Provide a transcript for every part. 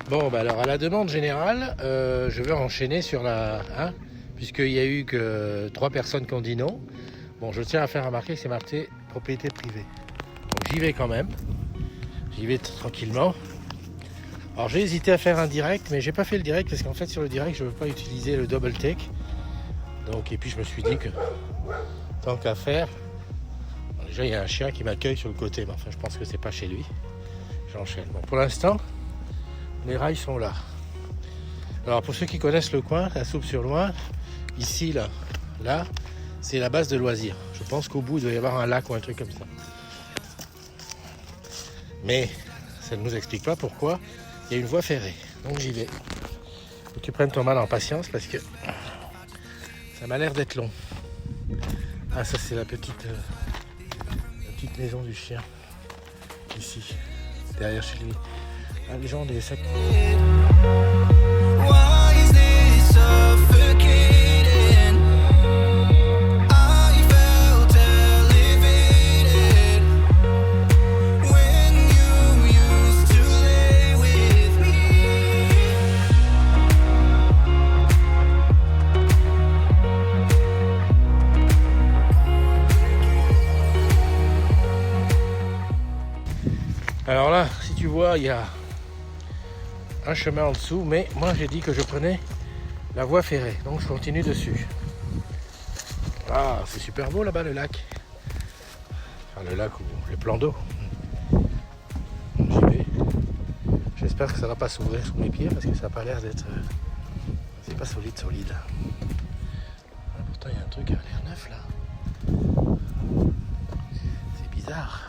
Bon, bah alors à la demande générale, je veux enchaîner sur la... puisqu'il n'y a eu que 3 personnes qui ont dit non. Bon, je tiens à faire remarquer que c'est marqué propriété privée. Donc j'y vais quand même. J'y vais tranquillement. Alors j'ai hésité à faire un direct, mais j'ai pas fait le direct parce qu'en fait sur le direct je ne veux pas utiliser le double take. Donc, et puis je me suis dit que tant qu'à faire, déjà il y a un chien qui m'accueille sur le côté, mais enfin je pense que c'est pas chez lui. J'enchaîne. Bon, pour l'instant, les rails sont là. Alors pour ceux qui connaissent le coin, la Soupe-sur-Loing, ici, là, c'est la base de loisirs. Je pense qu'au bout il doit y avoir un lac ou un truc comme ça. Mais ça ne nous explique pas pourquoi il y a une voie ferrée. Donc j'y vais. Faut que tu prennes ton mal en patience parce que ça m'a l'air d'être long. Ah, ça c'est la petite maison du chien. Ici, derrière chez lui. Ah, les gens ont des sacs. Alors là, si tu vois, il y a un chemin en dessous, mais moi j'ai dit que je prenais la voie ferrée, donc je continue dessus. Ah, c'est super beau là-bas le lac. Enfin, le lac ou le plan d'eau. J'y vais. J'espère que ça va pas s'ouvrir sous mes pieds parce que ça n'a pas l'air d'être... c'est pas solide. Ah, pourtant il y a un truc qui a l'air neuf là. C'est bizarre.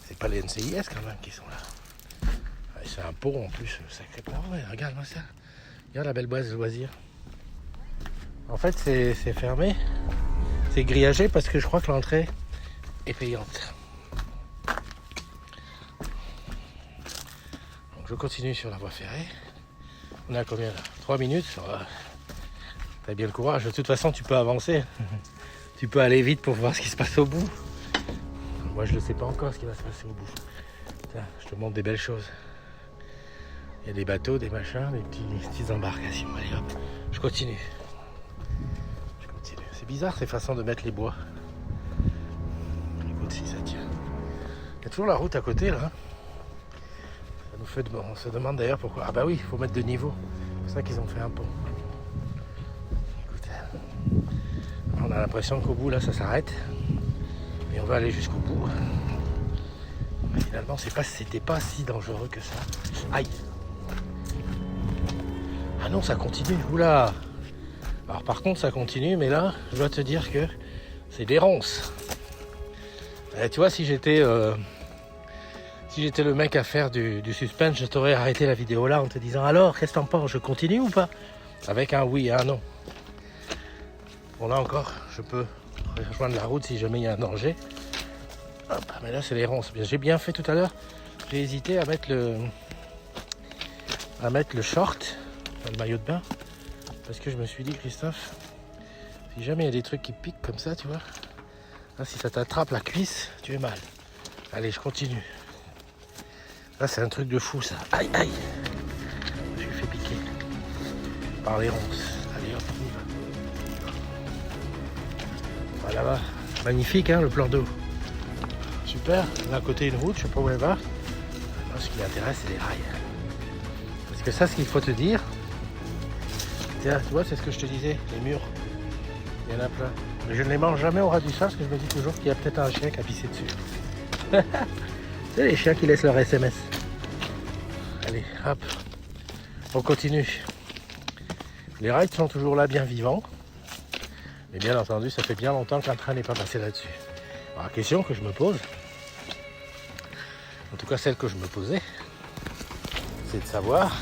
C'est pas les NCIS quand même qui sont là. Ah, c'est un pont en plus, sacré pont. Ouais, regarde-moi ça. Regarde la belle base de loisirs. En fait, c'est fermé. C'est grillagé parce que je crois que l'entrée est payante. Donc je continue sur la voie ferrée. On a combien là? 3 minutes. T'as bien le courage. De toute façon, tu peux avancer. Tu peux aller vite pour voir ce qui se passe au bout. Moi, je ne sais pas encore ce qui va se passer au bout. Tiens, je te montre des belles choses. Il y a des bateaux, des machins, des petites embarcations. Allez hop, je continue. C'est bizarre ces façons de mettre les bois. Écoute si ça tient. Il y a toujours la route à côté là. Ça nous fait on se demande d'ailleurs pourquoi. Ah bah oui, il faut mettre de niveau. C'est pour ça qu'ils ont fait un pont. Écoute, on a l'impression qu'au bout là ça s'arrête. Et on va aller jusqu'au bout. Mais finalement c'était pas si dangereux que ça. Aïe. Ah non, ça continue. Oula. Alors par contre ça continue, mais là je dois te dire que c'est des ronces. Tu vois, si j'étais le mec à faire du suspense, je t'aurais arrêté la vidéo là en te disant alors qu'est-ce que t'en penses, je continue ou pas? Avec un oui et un non. Bon là encore, je peux rejoindre la route si jamais il y a un danger. Hop, mais là c'est les ronces. J'ai bien fait tout à l'heure. J'ai hésité à mettre le short, le maillot de bain. Parce que je me suis dit, Christophe, si jamais il y a des trucs qui piquent comme ça, tu vois, là, si ça t'attrape la cuisse, tu es mal. Allez, je continue. Là, c'est un truc de fou, ça. Aïe, aïe. Je me suis fait piquer par les ronces. Allez, hop, on y va. Voilà, là-bas. Magnifique, hein, le plan d'eau. Super. Là, à côté, une route, je sais pas où elle va. Moi, ce qui m'intéresse, c'est les rails. Parce que ça, ce qu'il faut te dire, tiens, tu vois, c'est ce que je te disais, les murs, il y en a plein. Mais je ne les mange jamais au ras du sol parce que je me dis toujours qu'il y a peut-être un chien qui a pissé dessus. C'est les chiens qui laissent leur SMS. Allez, hop, on continue. Les rails sont toujours là, bien vivants. Mais bien entendu, ça fait bien longtemps qu'un train n'est pas passé là-dessus. Alors, la question que je me pose, en tout cas celle que je me posais, c'est de savoir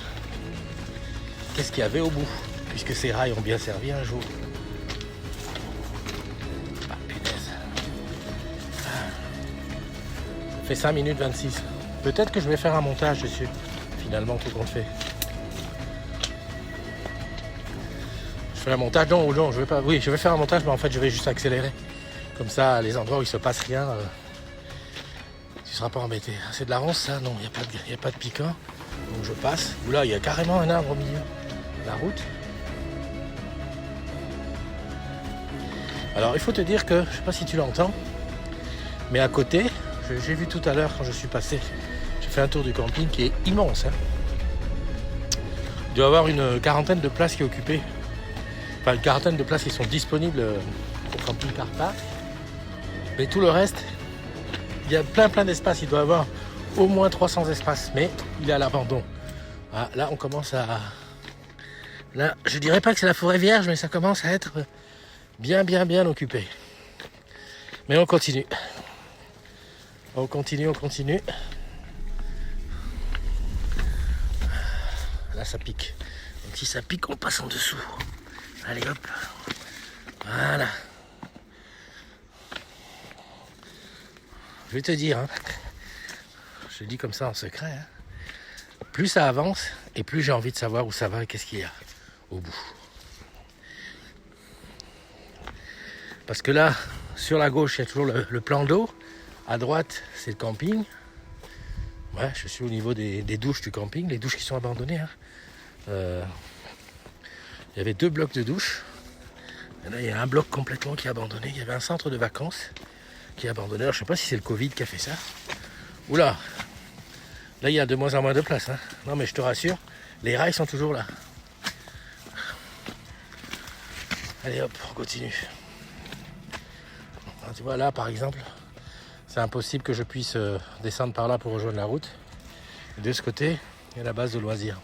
qu'est-ce qu'il y avait au bout. Puisque ces rails ont bien servi un jour. Ah punaise. Ça fait 5 minutes 26. Peut-être que je vais faire un montage dessus. Finalement, tout compte fait. Je fais un montage, non, je vais pas. Oui, je vais faire un montage, mais en fait je vais juste accélérer. Comme ça, les endroits où il se passe rien, tu seras pas embêté. C'est de la ronce ça? Non, il n'y a pas de piquant. Donc je passe, où là il y a carrément un arbre au milieu de la route. Alors il faut te dire que, je sais pas si tu l'entends, mais à côté, j'ai vu tout à l'heure quand je suis passé, j'ai fait un tour du camping qui est immense. Hein. Il doit y avoir une quarantaine de places qui est occupée. Enfin une quarantaine de places qui sont disponibles au camping Car Park. Mais tout le reste, il y a plein d'espace, il doit y avoir au moins 300 espaces, mais il est à l'abandon. Ah, là on commence à... Là, je dirais pas que c'est la forêt vierge, mais ça commence à être bien occupé. Mais on continue. On continue. Là ça pique. Donc si ça pique, on passe en dessous. Allez hop. Voilà. Je vais te dire, hein, je le dis comme ça en secret, hein, plus ça avance et plus j'ai envie de savoir où ça va et qu'est-ce qu'il y a au bout. Parce que là, sur la gauche, il y a toujours le plan d'eau. À droite, c'est le camping. Ouais, je suis au niveau des douches du camping, les douches qui sont abandonnées. Hein. Il y avait 2 blocs de douches. Et là, il y a un bloc complètement qui est abandonné. Il y avait un centre de vacances qui est abandonné. Alors, je ne sais pas si c'est le Covid qui a fait ça. Oula, là, il y a de moins en moins de place. Hein. Non, mais je te rassure, les rails sont toujours là. Allez hop, on continue. Alors, tu vois, là, par exemple, c'est impossible que je puisse descendre par là pour rejoindre la route. Et de ce côté, il y a la base de loisirs,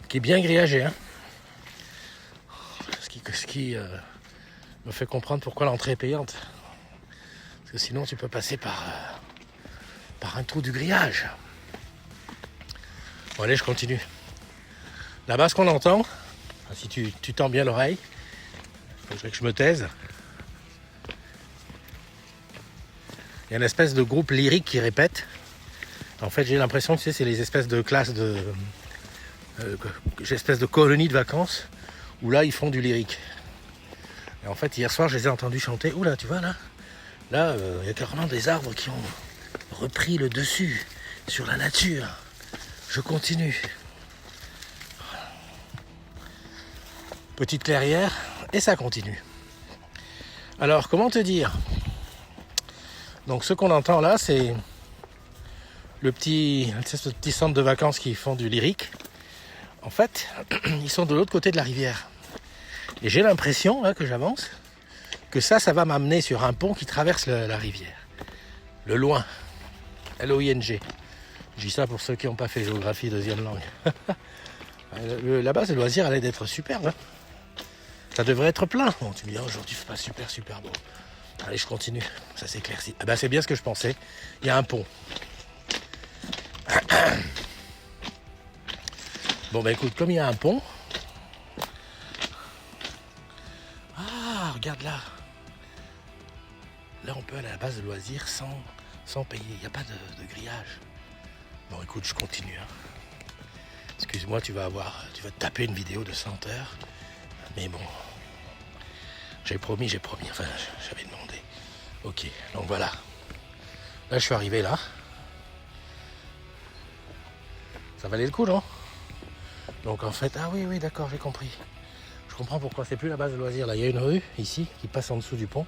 qui est bien grillagée. Hein. Ce qui me fait comprendre pourquoi l'entrée est payante. Parce que sinon, tu peux passer par un trou du grillage. Bon, allez, je continue. Là-bas, ce qu'on entend, si tu tends bien l'oreille, il faudrait que je me taise. Il y a une espèce de groupe lyrique qui répète. En fait, j'ai l'impression que c'est les espèces de classes espèces de colonies de vacances où là, ils font du lyrique. Et en fait, hier soir, je les ai entendus chanter. Oula, tu vois là, il y a carrément des arbres qui ont repris le dessus sur la nature. Je continue. Petite clairière et ça continue. Alors, comment te dire ? Donc, ce qu'on entend là, c'est ce petit centre de vacances qui font du lyrique. En fait, ils sont de l'autre côté de la rivière. Et j'ai l'impression, là, que j'avance, que ça va m'amener sur un pont qui traverse la rivière. Le loin. L-O-I-N-G. Je dis ça pour ceux qui n'ont pas fait géographie deuxième langue. La base de loisirs, elle est d'être superbe. Hein. Ça devrait être plein. Bon, tu me dis, aujourd'hui, c'est pas super beau. Allez, je continue. Ça s'éclaircit. Ah ben, c'est bien ce que je pensais. Il y a un pont. Bon, ben écoute, comme il y a un pont... Ah, regarde là. Là, on peut aller à la base de loisirs sans payer. Il n'y a pas de grillage. Bon, écoute, je continue. Hein. Excuse-moi, tu vas te taper une vidéo de 100 heures. Mais bon, j'ai promis. Enfin, j'avais demandé. Ok, donc voilà. Là, je suis arrivé là. Ça valait le coup, non ? Donc en fait, ah oui, d'accord, j'ai compris. Je comprends pourquoi c'est plus la base de loisirs. Là, il y a une rue ici qui passe en dessous du pont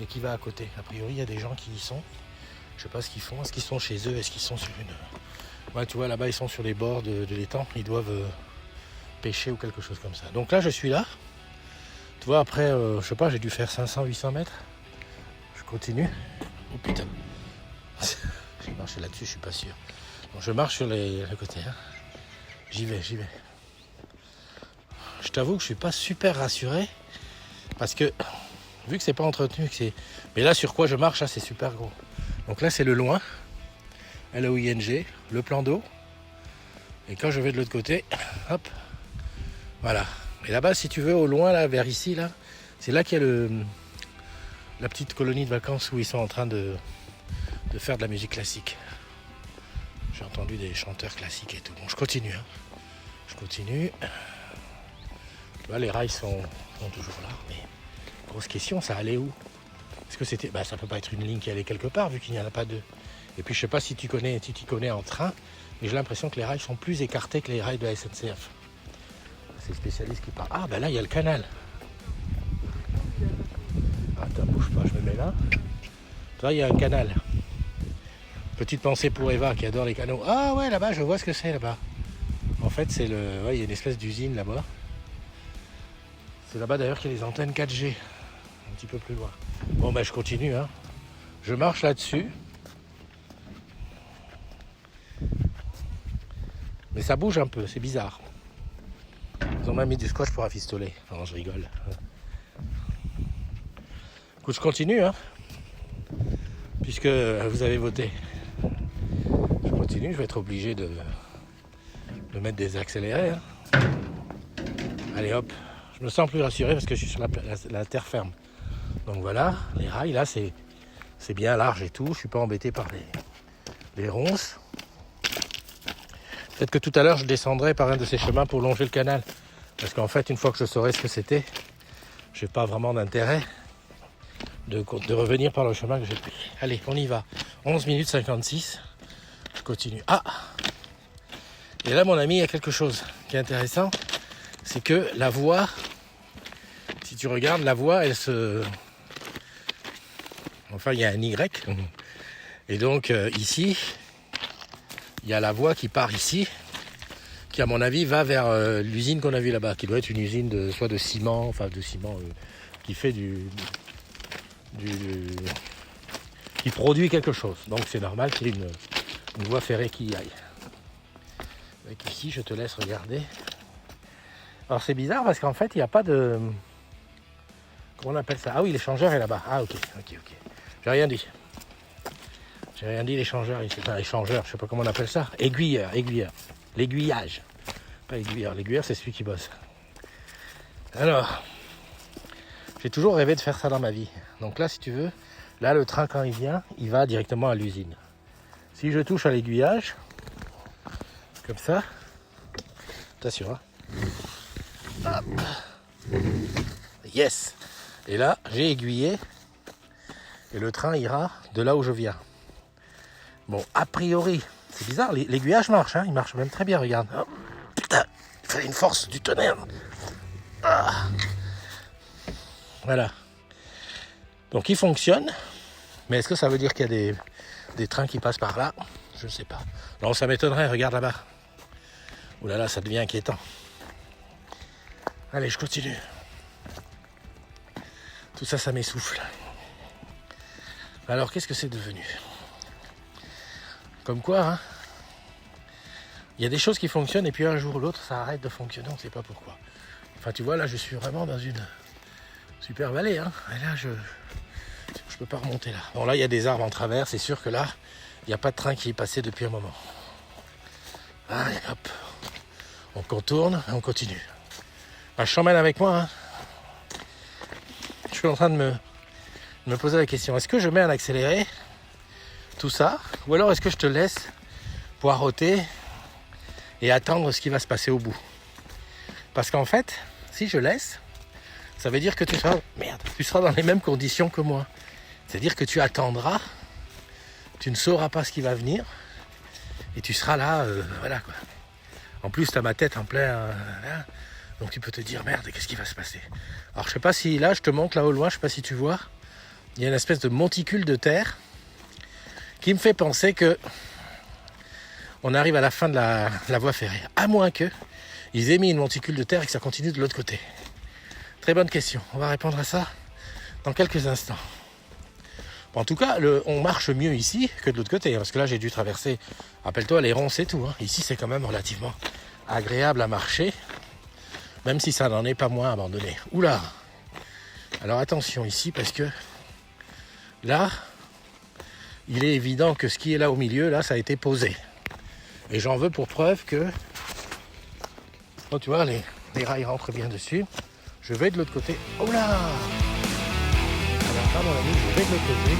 et qui va à côté. A priori, il y a des gens qui y sont. Je sais pas ce qu'ils font. Est-ce qu'ils sont chez eux ? Est-ce qu'ils sont sur une... Ouais, tu vois, là-bas, ils sont sur les bords de l'étang. Ils doivent pêcher ou quelque chose comme ça. Donc là, je suis là. Tu vois, après, je sais pas, j'ai dû faire 500-800 mètres. Je continue. Oh putain. J'ai marché là-dessus, je suis pas sûr. Donc, je marche sur le côté. Hein. J'y vais. Je t'avoue que je suis pas super rassuré. Parce que, vu que c'est pas entretenu, mais là, sur quoi je marche, là, c'est super gros. Donc là, c'est le loin. L-O-I-N-G, le plan d'eau. Et quand je vais de l'autre côté, hop, voilà. Et là-bas, si tu veux, au loin, là, vers ici, là, c'est là qu'il y a la petite colonie de vacances où ils sont en train de faire de la musique classique. J'ai entendu des chanteurs classiques et tout. Bon, je continue. Hein. Je continue. Là, les rails sont toujours là. Mais grosse question, ça allait où ? Est-ce que c'était... ça peut pas être une ligne qui allait quelque part, vu qu'il n'y en a pas deux. Et puis je sais pas si tu t'y connais en train, mais j'ai l'impression que les rails sont plus écartés que les rails de la SNCF. C'est le spécialiste qui parle. Ah ben là il y a le canal. Attends, bouge pas, je me mets là. Là il y a un canal. Petite pensée pour Eva qui adore les canaux. Ah ouais, là-bas, je vois ce que c'est là-bas. En fait, c'est le. Ouais, il y a une espèce d'usine là-bas. C'est là-bas d'ailleurs qu'il y a les antennes 4G. Un petit peu plus loin. Bon ben je continue, hein. Je marche là-dessus. Mais ça bouge un peu, c'est bizarre. Ils ont même mis du scotch pour rafistoler. Non, je rigole. Écoute, je continue, hein. Puisque vous avez voté. Je continue, je vais être obligé de mettre des accélérés. Hein. Allez hop, je me sens plus rassuré parce que je suis sur la terre ferme. Donc voilà, les rails là c'est bien large et tout, je suis pas embêté par les ronces. Peut-être que tout à l'heure je descendrai par un de ces chemins pour longer le canal. Parce qu'en fait une fois que je saurai ce que c'était, j'ai pas vraiment d'intérêt de revenir par le chemin que j'ai pris. Allez, on y va. 11 minutes 56. Je continue. Ah! Et là, mon ami, il y a quelque chose qui est intéressant. C'est que la voie, si tu regardes, la voie, elle se... Enfin, il y a un Y. Et donc, ici, il y a la voie qui part ici, qui, à mon avis, va vers l'usine qu'on a vue là-bas, qui doit être une usine soit de ciment, qui fait qui produit quelque chose. Donc c'est normal qu'il y ait une voie ferrée qui y aille. Avec ici, je te laisse regarder. Alors c'est bizarre parce qu'en fait, il n'y a pas de... Comment on appelle ça? Ah oui, l'échangeur est là-bas. Ah ok. J'ai rien dit. L'échangeur ici. Enfin, échangeur, je sais pas comment on appelle ça. Aiguilleur. L'aiguillage. Pas aiguilleur. L'aiguilleur, c'est celui qui bosse. Alors... J'ai toujours rêvé de faire ça dans ma vie. Donc là, si tu veux, là, le train, quand il vient, il va directement à l'usine. Si je touche à l'aiguillage, comme ça, attention, hein. Yes. Et là, j'ai aiguillé, et le train ira de là où je viens. Bon, a priori, c'est bizarre, l'aiguillage marche, hein, il marche même très bien, regarde. Oh, putain, il fallait une force du tonnerre. Ah. Voilà. Donc il fonctionne. Mais est-ce que ça veut dire qu'il y a des trains qui passent par là? Je ne sais pas. Non, ça m'étonnerait, regarde là-bas. Ouh là là, ça devient inquiétant. Allez, je continue. Tout ça, ça m'essouffle. Alors, qu'est-ce que c'est devenu? Comme quoi, hein, il y a des choses qui fonctionnent et puis un jour ou l'autre, ça arrête de fonctionner, on ne sait pas pourquoi. Enfin, tu vois, là, je suis vraiment dans une... super vallée, hein. Et là, je peux pas remonter là. Bon, là, il y a des arbres en travers. C'est sûr que là, il n'y a pas de train qui est passé depuis un moment. Allez, hop. On contourne et on continue. Bah, je t'emmène avec moi, hein. Je suis en train de me poser la question. Est-ce que je mets un accéléré, tout ça, ou alors est-ce que je te laisse poireauter et attendre ce qui va se passer au bout? Parce qu'en fait, si je laisse, ça veut dire que tu seras dans les mêmes conditions que moi. C'est-à-dire que tu attendras, tu ne sauras pas ce qui va venir, et tu seras là, voilà quoi. En plus, tu as ma tête en plein... là, donc tu peux te dire, merde, qu'est-ce qui va se passer? Alors je sais pas si, là, je te montre là au loin, je sais pas si tu vois, il y a une espèce de monticule de terre qui me fait penser que on arrive à la fin de la voie ferrée. À moins que ils aient mis une monticule de terre et que ça continue de l'autre côté. Très bonne question. On va répondre à ça dans quelques instants. Bon, en tout cas, on marche mieux ici que de l'autre côté. Parce que là, j'ai dû traverser, rappelle-toi, les ronces et tout. Hein. Ici, c'est quand même relativement agréable à marcher. Même si ça n'en est pas moins abandonné. Oula! Alors attention ici, parce que là, il est évident que ce qui est là au milieu, là, ça a été posé. Et j'en veux pour preuve que... Bon, tu vois, les rails rentrent bien dessus. Je vais de l'autre côté. Oh là! Alors là, mon ami, je vais de l'autre côté.